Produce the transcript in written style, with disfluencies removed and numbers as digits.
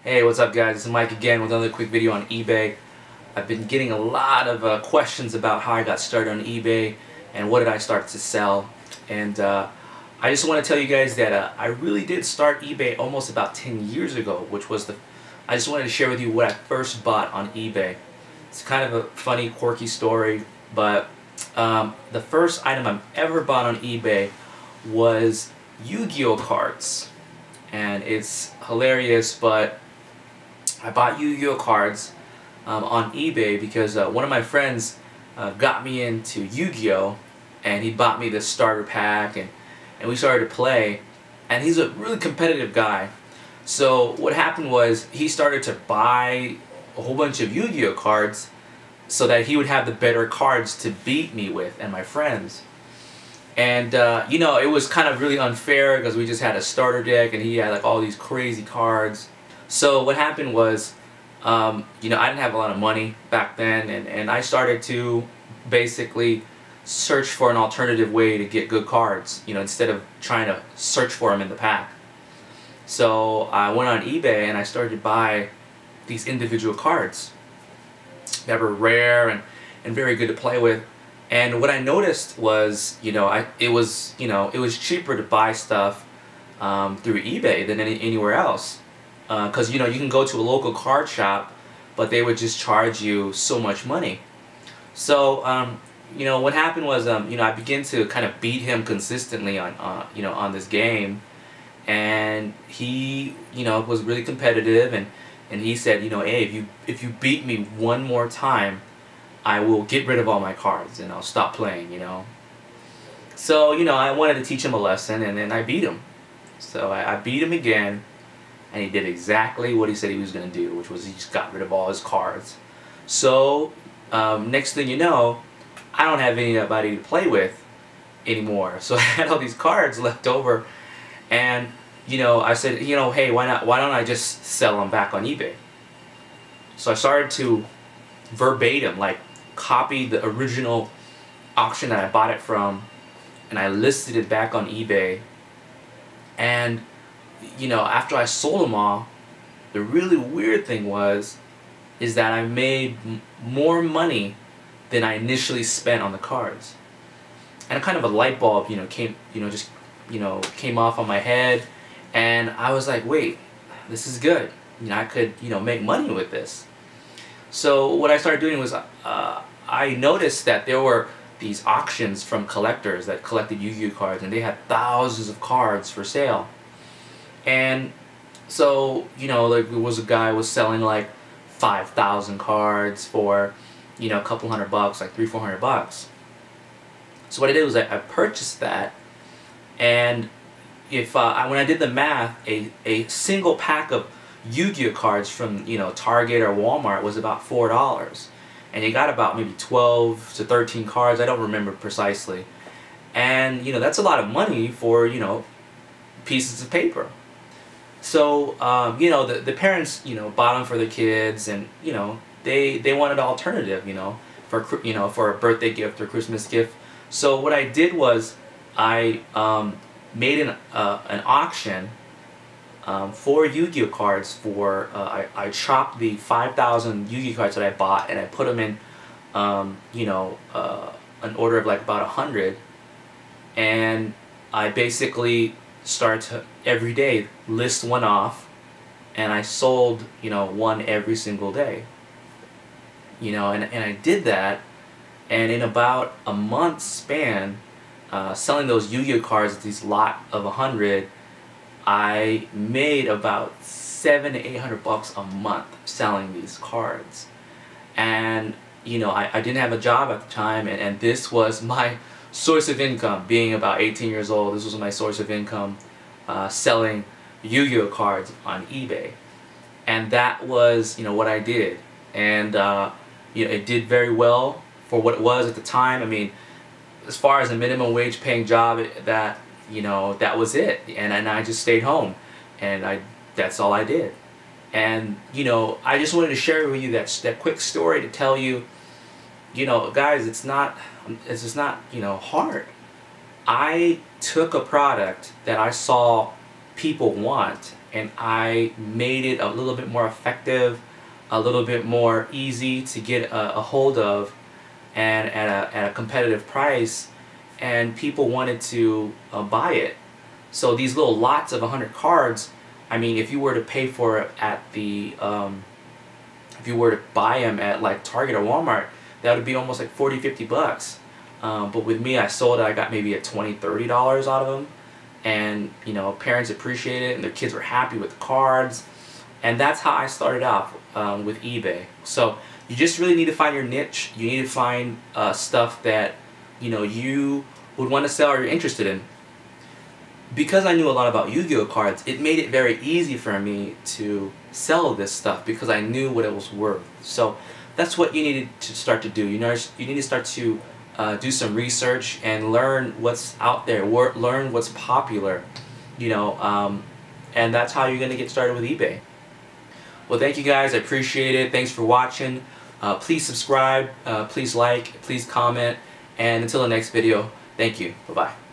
Hey, what's up guys? This is Mike again with another quick video on eBay. I've been getting a lot of questions about how I got started on eBay and what did I start to sell. And I just want to tell you guys that I really did start eBay almost about 10 years ago, which was I just wanted to share with you what I first bought on eBay. It's kind of a funny, quirky story, but the first item I've ever bought on eBay was Yu-Gi-Oh cards. And it's hilarious, but I bought Yu-Gi-Oh cards on eBay because one of my friends got me into Yu-Gi-Oh, and he bought me this starter pack, and we started to play, and he's a really competitive guy. So what happened was he started to buy a whole bunch of Yu-Gi-Oh cards so that he would have the better cards to beat me with and my friends. And you know, it was kind of really unfair because we just had a starter deck and he had like all these crazy cards. So what happened was, you know, I didn't have a lot of money back then, and I started to basically search for an alternative way to get good cards, you know, instead of trying to search for them in the pack. So I went on eBay and I started to buy these individual cards that were rare and very good to play with. And what I noticed was, you know, it was cheaper to buy stuff through eBay than anywhere else. Because you know, you can go to a local card shop, but they would just charge you so much money. So you know, what happened was, you know, I began to kind of beat him consistently on you know, on this game, and he, you know, was really competitive, and he said, you know, hey, if you beat me one more time, I will get rid of all my cards and I'll stop playing, you know. So, you know, I wanted to teach him a lesson, and then I beat him. So I beat him again, and he did exactly what he said he was going to do, which was he just got rid of all his cards. So next thing you know, I don't have anybody to play with anymore. So I had all these cards left over, and you know, I said, you know, hey, why don't I just sell them back on eBay? So I started to verbatim, like, copy the original auction that I bought it from, and I listed it back on eBay. And you know, after I sold them all, the really weird thing is that I made more money than I initially spent on the cards. And kind of a light bulb, you know, came off on my head, and I was like, wait, this is good. You know, I could, you know, make money with this. So what I started doing was, I noticed that there were these auctions from collectors that collected Yu-Gi-Oh cards, and they had thousands of cards for sale. And so, you know, like, there was a guy who was selling like 5,000 cards for, you know, a couple $100, like $300-400. So what I did was I purchased that, and if when I did the math, a single pack of Yu-Gi-Oh cards from, you know, Target or Walmart was about $4, and you got about maybe 12 to 13 cards. I don't remember precisely, and you know, that's a lot of money for, you know, pieces of paper. So you know, the parents, you know, bought them for their kids, and you know, they wanted an alternative, you know, for a birthday gift or Christmas gift. So what I did was I made an auction for Yu-Gi-Oh cards. For I chopped the 5,000 Yu-Gi-Oh cards that I bought, and I put them in you know, an order of like about 100, and I basically start to every day list one off, and I sold, you know, one every single day, you know, and I did that, and in about a month span, selling those Yu-Gi-Oh cards, these lot of 100, I made about $700 to $800 a month selling these cards. And you know, I didn't have a job at the time, and this was my source of income. Being about 18 years old, this was my source of income, selling Yu-Gi-Oh cards on eBay. And that was, you know, what I did. And you know, it did very well for what it was at the time. I mean, as far as a minimum wage paying job, that, you know, that was it. And I just stayed home, and that's all I did. And you know, I just wanted to share with you that quick story to tell you, you know, guys, it's just not, you know, hard. I took a product that I saw people want, and I made it a little bit more effective, a little bit more easy to get a hold of, and at a competitive price, and people wanted to buy it. So these little lots of 100 cards, I mean, if you were to pay for it at the if you were to buy them at like Target or Walmart, that would be almost like 40-50 bucks. But with me, I sold it, I got maybe at $20-30 out of them. And you know, parents appreciate it and their kids were happy with the cards. And that's how I started off with eBay. So you just really need to find your niche. You need to find stuff that, you know, you would want to sell or you're interested in. Because I knew a lot about Yu-Gi-Oh cards, it made it very easy for me to sell this stuff because I knew what it was worth. So that's what you needed to start to do. You know, you need to start to do some research and learn what's out there, learn what's popular, you know, and that's how you're going to get started with eBay. Well, thank you guys. I appreciate it. Thanks for watching. Please subscribe, please like, please comment, and until the next video, thank you. Bye-bye.